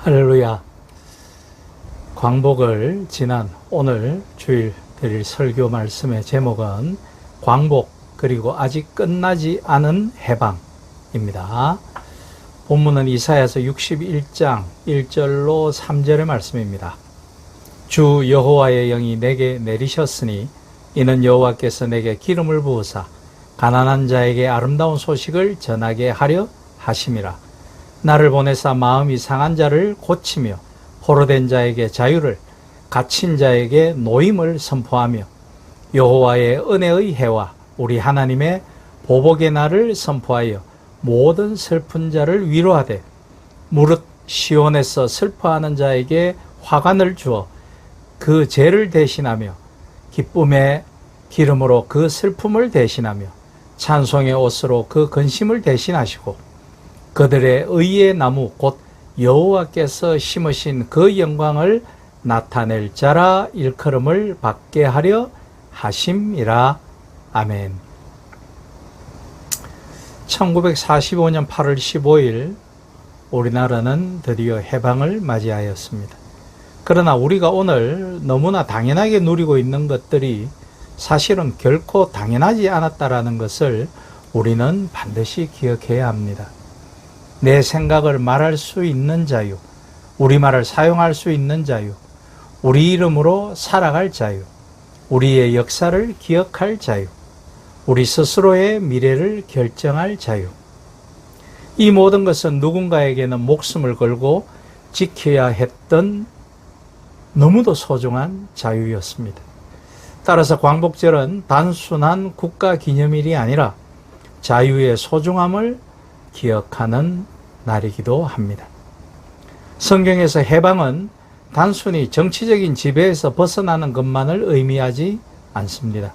할렐루야. 광복을 지난 오늘 주일 드릴 설교 말씀의 제목은 광복 그리고 아직 끝나지 않은 해방입니다. 본문은 이사야서 61장 1절로 3절의 말씀입니다. 주 여호와의 영이 내게 내리셨으니 이는 여호와께서 내게 기름을 부으사 가난한 자에게 아름다운 소식을 전하게 하려 하심이라. 나를 보내사 마음이 상한 자를 고치며 포로된 자에게 자유를, 갇힌 자에게 노임을 선포하며 여호와의 은혜의 해와 우리 하나님의 보복의 날을 선포하여 모든 슬픈 자를 위로하되 무릇 시온에서 슬퍼하는 자에게 화관을 주어 그 죄를 대신하며 기쁨의 기름으로 그 슬픔을 대신하며 찬송의 옷으로 그 근심을 대신하시고 그들의 의의 나무 곧 여호와께서 심으신 그 영광을 나타낼 자라 일컬음을 받게 하려 하심이라. 아멘. 1945년 8월 15일 우리나라는 드디어 해방을 맞이하였습니다. 그러나 우리가 오늘 너무나 당연하게 누리고 있는 것들이 사실은 결코 당연하지 않았다라는 것을 우리는 반드시 기억해야 합니다. 내 생각을 말할 수 있는 자유, 우리말을 사용할 수 있는 자유, 우리 이름으로 살아갈 자유, 우리의 역사를 기억할 자유, 우리 스스로의 미래를 결정할 자유. 이 모든 것은 누군가에게는 목숨을 걸고 지켜야 했던 너무도 소중한 자유였습니다. 따라서 광복절은 단순한 국가기념일이 아니라 자유의 소중함을 기억하는 날이기도 합니다. 성경에서 해방은 단순히 정치적인 지배에서 벗어나는 것만을 의미하지 않습니다.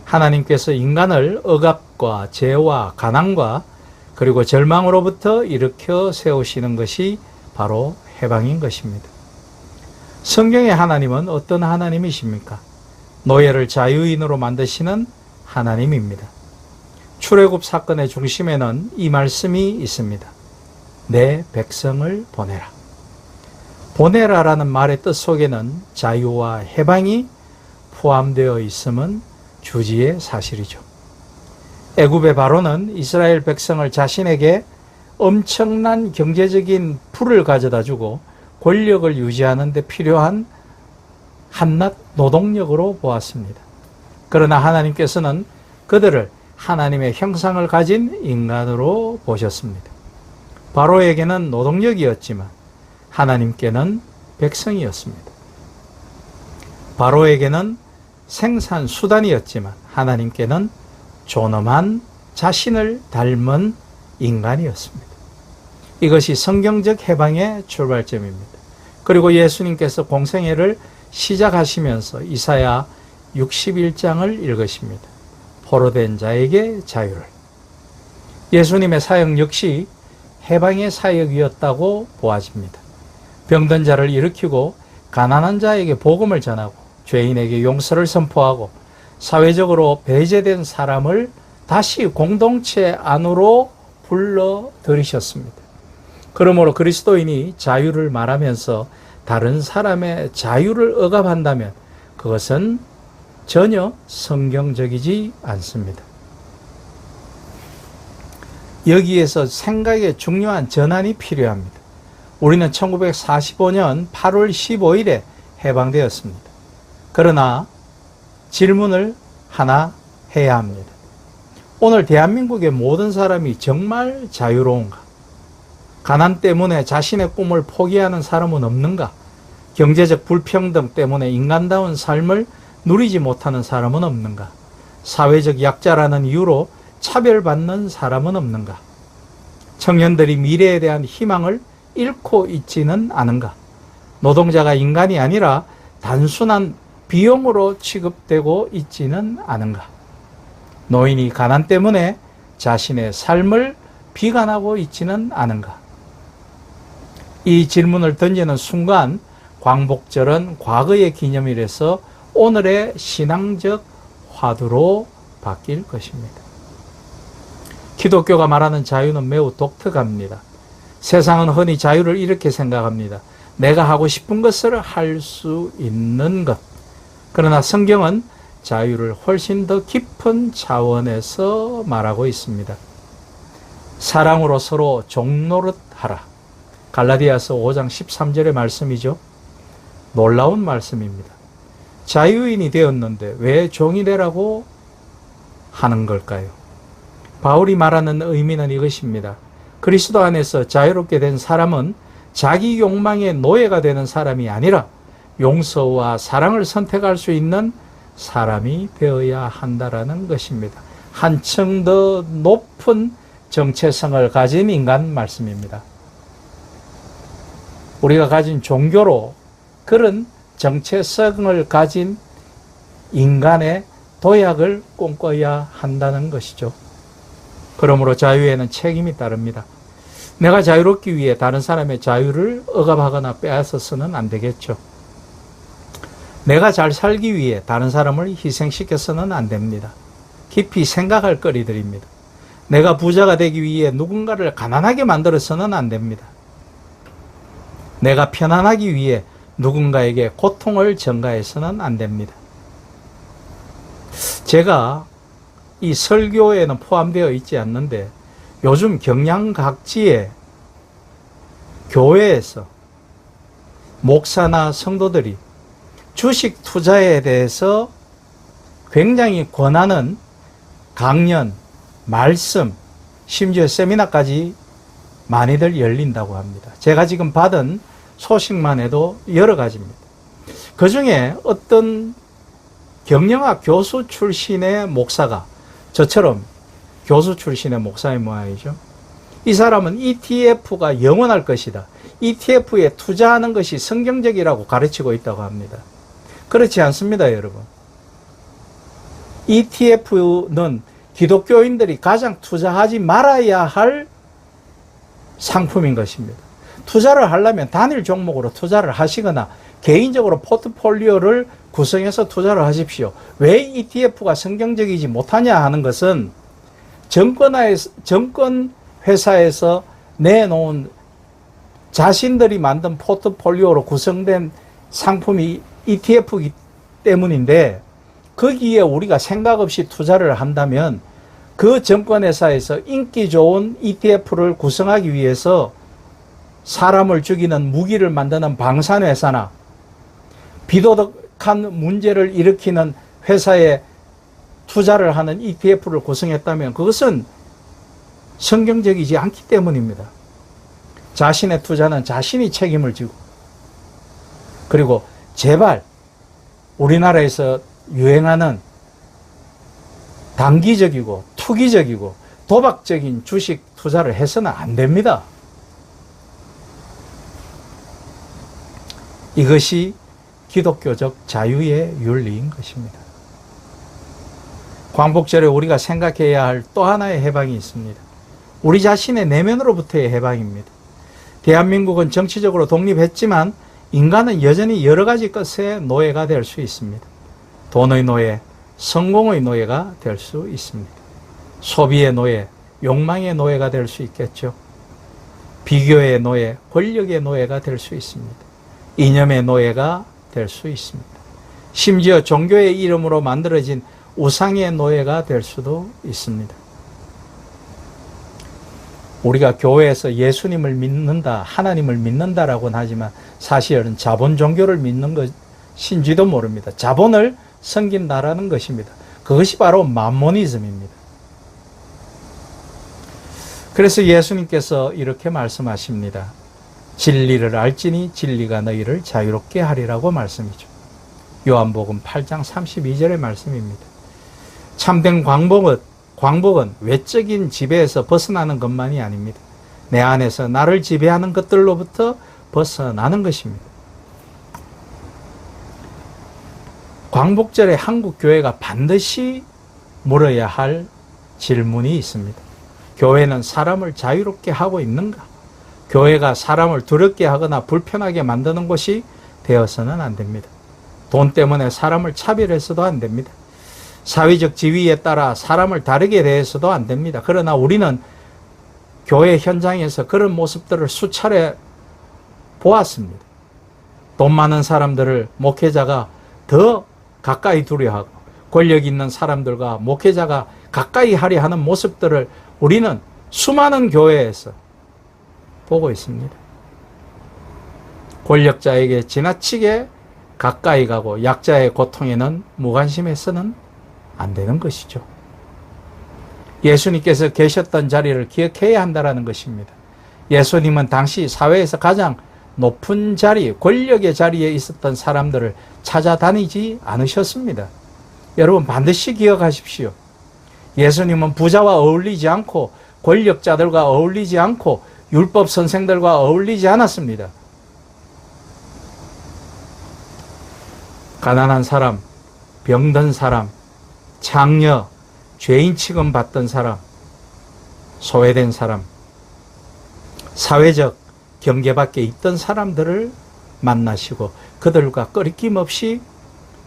하나님께서 인간을 억압과 죄와 가난과 그리고 절망으로부터 일으켜 세우시는 것이 바로 해방인 것입니다. 성경의 하나님은 어떤 하나님이십니까? 노예를 자유인으로 만드시는 하나님입니다. 출애굽 사건의 중심에는 이 말씀이 있습니다. 내 백성을 보내라. 보내라라는 말의 뜻 속에는 자유와 해방이 포함되어 있음은 주지의 사실이죠. 애굽의 바로는 이스라엘 백성을 자신에게 엄청난 경제적인 부를 가져다 주고 권력을 유지하는 데 필요한 한낱 노동력으로 보았습니다. 그러나 하나님께서는 그들을 하나님의 형상을 가진 인간으로 보셨습니다. 바로에게는 노동력이었지만 하나님께는 백성이었습니다. 바로에게는 생산수단이었지만 하나님께는 존엄한 자신을 닮은 인간이었습니다. 이것이 성경적 해방의 출발점입니다. 그리고 예수님께서 공생애를 시작하시면서 이사야 61장을 읽으십니다. 포로된 자에게 자유를. 예수님의 사역 역시 해방의 사역이었다고 보아집니다. 병든 자를 일으키고 가난한 자에게 복음을 전하고 죄인에게 용서를 선포하고 사회적으로 배제된 사람을 다시 공동체 안으로 불러들이셨습니다. 그러므로 그리스도인이 자유를 말하면서 다른 사람의 자유를 억압한다면 그것은 전혀 성경적이지 않습니다. 여기에서 생각의 중요한 전환이 필요합니다. 우리는 1945년 8월 15일에 해방되었습니다. 그러나 질문을 하나 해야 합니다. 오늘 대한민국의 모든 사람이 정말 자유로운가? 가난 때문에 자신의 꿈을 포기하는 사람은 없는가? 경제적 불평등 때문에 인간다운 삶을 누리지 못하는 사람은 없는가? 사회적 약자라는 이유로 차별받는 사람은 없는가? 청년들이 미래에 대한 희망을 잃고 있지는 않은가? 노동자가 인간이 아니라 단순한 비용으로 취급되고 있지는 않은가? 노인이 가난 때문에 자신의 삶을 비관하고 있지는 않은가? 이 질문을 던지는 순간 광복절은 과거의 기념일에서 오늘의 신앙적 화두로 바뀔 것입니다. 기독교가 말하는 자유는 매우 독특합니다. 세상은 흔히 자유를 이렇게 생각합니다. 내가 하고 싶은 것을 할 수 있는 것. 그러나 성경은 자유를 훨씬 더 깊은 차원에서 말하고 있습니다. 사랑으로 서로 종노릇하라. 갈라디아서 5장 13절의 말씀이죠. 놀라운 말씀입니다. 자유인이 되었는데 왜 종이 되라고 하는 걸까요? 바울이 말하는 의미는 이것입니다. 그리스도 안에서 자유롭게 된 사람은 자기 욕망의 노예가 되는 사람이 아니라 용서와 사랑을 선택할 수 있는 사람이 되어야 한다라는 것입니다. 한층 더 높은 정체성을 가진 인간 말씀입니다. 우리가 가진 종교로 그런 정체성을 가진 인간의 도약을 꿈꿔야 한다는 것이죠. 그러므로 자유에는 책임이 따릅니다. 내가 자유롭기 위해 다른 사람의 자유를 억압하거나 빼앗아서는 안 되겠죠. 내가 잘 살기 위해 다른 사람을 희생시켜서는 안 됩니다. 깊이 생각할 거리들입니다. 내가 부자가 되기 위해 누군가를 가난하게 만들어서는 안 됩니다. 내가 편안하기 위해 누군가에게 고통을 전가해서는 안 됩니다. 제가 이 설교에는 포함되어 있지 않는데 요즘 경양 각지의 교회에서 목사나 성도들이 주식 투자에 대해서 굉장히 권하는 강연, 말씀, 심지어 세미나까지 많이들 열린다고 합니다. 제가 지금 받은 소식만 해도 여러 가지입니다. 그 중에 어떤 경영학 교수 출신의 목사가 저처럼 교수 출신의 목사의 모양이죠. 이 사람은 ETF가 영원할 것이다. ETF에 투자하는 것이 성경적이라고 가르치고 있다고 합니다. 그렇지 않습니다, 여러분. ETF는 기독교인들이 가장 투자하지 말아야 할 상품인 것입니다. 투자를 하려면 단일 종목으로 투자를 하시거나 개인적으로 포트폴리오를 구성해서 투자를 하십시오. 왜 ETF가 성경적이지 못하냐 하는 것은 정권 회사에서 내놓은 자신들이 만든 포트폴리오로 구성된 상품이 ETF이기 때문인데 거기에 우리가 생각 없이 투자를 한다면 그 정권회사에서 인기 좋은 ETF를 구성하기 위해서 사람을 죽이는 무기를 만드는 방산회사나 비도덕한 문제를 일으키는 회사에 투자를 하는 ETF를 구성했다면 그것은 성경적이지 않기 때문입니다. 자신의 투자는 자신이 책임을 지고 그리고 제발 우리나라에서 유행하는 단기적이고 투기적이고 도박적인 주식 투자를 해서는 안 됩니다. 이것이 기독교적 자유의 윤리인 것입니다. 광복절에 우리가 생각해야 할 또 하나의 해방이 있습니다. 우리 자신의 내면으로부터의 해방입니다. 대한민국은 정치적으로 독립했지만 인간은 여전히 여러 가지 것의 노예가 될 수 있습니다. 돈의 노예, 성공의 노예가 될 수 있습니다. 소비의 노예, 욕망의 노예가 될 수 있겠죠. 비교의 노예, 권력의 노예가 될 수 있습니다. 이념의 노예가 될 수 있습니다. 심지어 종교의 이름으로 만들어진 우상의 노예가 될 수도 있습니다. 우리가 교회에서 예수님을 믿는다, 하나님을 믿는다라고는 하지만 사실은 자본 종교를 믿는 것인지도 모릅니다. 자본을 섬긴다라는 것입니다. 그것이 바로 맘모니즘입니다. 그래서 예수님께서 이렇게 말씀하십니다. 진리를 알지니 진리가 너희를 자유롭게 하리라고 말씀이죠. 요한복음 8장 32절의 말씀입니다. 참된 광복은 외적인 지배에서 벗어나는 것만이 아닙니다. 내 안에서 나를 지배하는 것들로부터 벗어나는 것입니다. 광복절에 한국 교회가 반드시 물어야 할 질문이 있습니다. 교회는 사람을 자유롭게 하고 있는가? 교회가 사람을 두렵게 하거나 불편하게 만드는 곳이 되어서는 안 됩니다. 돈 때문에 사람을 차별해서도 안 됩니다. 사회적 지위에 따라 사람을 다르게 대해서도 안 됩니다. 그러나 우리는 교회 현장에서 그런 모습들을 수차례 보았습니다. 돈 많은 사람들을 목회자가 더 가까이 두려워하고 권력 있는 사람들과 목회자가 가까이 하려 하는 모습들을 우리는 수많은 교회에서 보고 있습니다. 권력자에게 지나치게 가까이 가고 약자의 고통에는 무관심해서는 안 되는 것이죠. 예수님께서 계셨던 자리를 기억해야 한다는 것입니다. 예수님은 당시 사회에서 가장 높은 자리, 권력의 자리에 있었던 사람들을 찾아다니지 않으셨습니다. 여러분 반드시 기억하십시오. 예수님은 부자와 어울리지 않고 권력자들과 어울리지 않고 율법 선생들과 어울리지 않았습니다. 가난한 사람, 병든 사람, 장녀, 죄인 취급받던 사람, 소외된 사람, 사회적 경계 밖에 있던 사람들을 만나시고 그들과 끊김 없이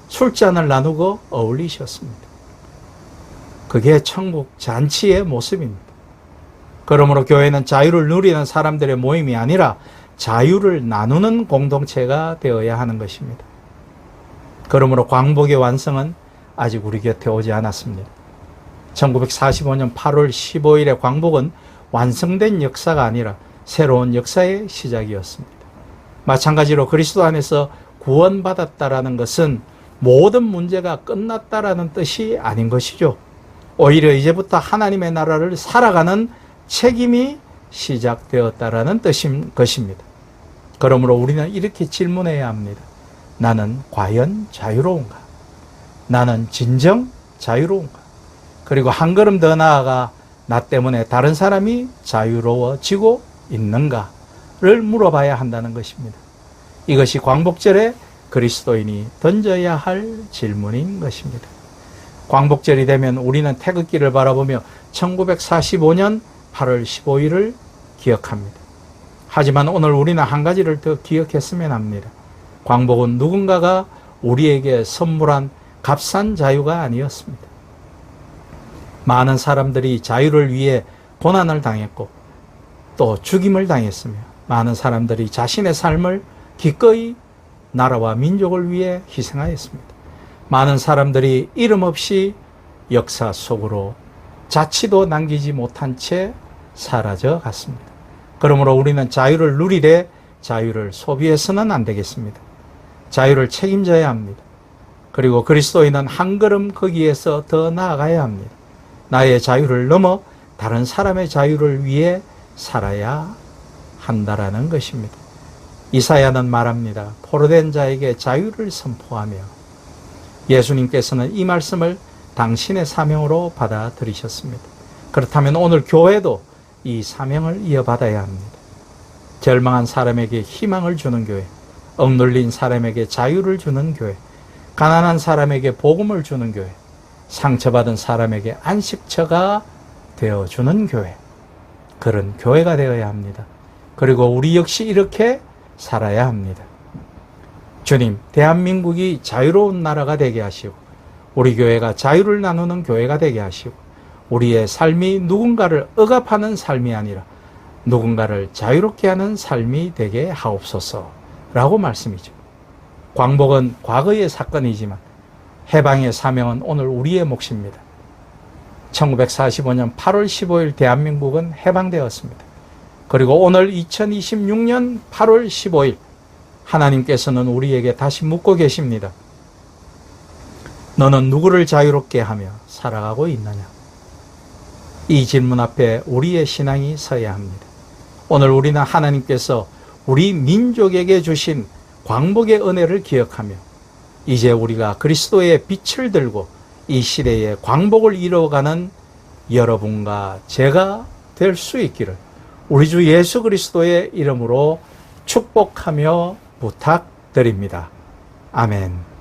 술잔을 나누고 어울리셨습니다. 그게 천국 잔치의 모습입니다. 그러므로 교회는 자유를 누리는 사람들의 모임이 아니라 자유를 나누는 공동체가 되어야 하는 것입니다. 그러므로 광복의 완성은 아직 우리 곁에 오지 않았습니다. 1945년 8월 15일의 광복은 완성된 역사가 아니라 새로운 역사의 시작이었습니다. 마찬가지로 그리스도 안에서 구원받았다라는 것은 모든 문제가 끝났다라는 뜻이 아닌 것이죠. 오히려 이제부터 하나님의 나라를 살아가는 책임이 시작되었다라는 뜻인 것입니다. 그러므로 우리는 이렇게 질문해야 합니다. 나는 과연 자유로운가? 나는 진정 자유로운가? 그리고 한 걸음 더 나아가 나 때문에 다른 사람이 자유로워지고 있는가를 물어봐야 한다는 것입니다. 이것이 광복절에 그리스도인이 던져야 할 질문인 것입니다. 광복절이 되면 우리는 태극기를 바라보며 1945년 8월 15일을 기억합니다. 하지만 오늘 우리는 한 가지를 더 기억했으면 합니다. 광복은 누군가가 우리에게 선물한 값싼 자유가 아니었습니다. 많은 사람들이 자유를 위해 고난을 당했고 또 죽임을 당했으며 많은 사람들이 자신의 삶을 기꺼이 나라와 민족을 위해 희생하였습니다. 많은 사람들이 이름 없이 역사 속으로 자취도 남기지 못한 채 사라져 갔습니다. 그러므로 우리는 자유를 누리되 자유를 소비해서는 안 되겠습니다. 자유를 책임져야 합니다. 그리고 그리스도인은 한 걸음 거기에서 더 나아가야 합니다. 나의 자유를 넘어 다른 사람의 자유를 위해 살아야 한다라는 것입니다. 이사야는 말합니다. 포로된 자에게 자유를 선포하며 예수님께서는 이 말씀을 당신의 사명으로 받아들이셨습니다. 그렇다면 오늘 교회도 이 사명을 이어받아야 합니다. 절망한 사람에게 희망을 주는 교회, 억눌린 사람에게 자유를 주는 교회, 가난한 사람에게 복음을 주는 교회, 상처받은 사람에게 안식처가 되어주는 교회, 그런 교회가 되어야 합니다. 그리고 우리 역시 이렇게 살아야 합니다. 주님, 대한민국이 자유로운 나라가 되게 하시고 우리 교회가 자유를 나누는 교회가 되게 하시고 우리의 삶이 누군가를 억압하는 삶이 아니라 누군가를 자유롭게 하는 삶이 되게 하옵소서 라고 말씀이죠. 광복은 과거의 사건이지만 해방의 사명은 오늘 우리의 몫입니다. 1945년 8월 15일 대한민국은 해방되었습니다. 그리고 오늘 2026년 8월 15일 하나님께서는 우리에게 다시 묻고 계십니다. 너는 누구를 자유롭게 하며 살아가고 있느냐? 이 질문 앞에 우리의 신앙이 서야 합니다. 오늘 우리는 하나님께서 우리 민족에게 주신 광복의 은혜를 기억하며 이제 우리가 그리스도의 빛을 들고 이 시대에 광복을 이루어가는 여러분과 제가 될 수 있기를 우리 주 예수 그리스도의 이름으로 축복하며 부탁드립니다. 아멘.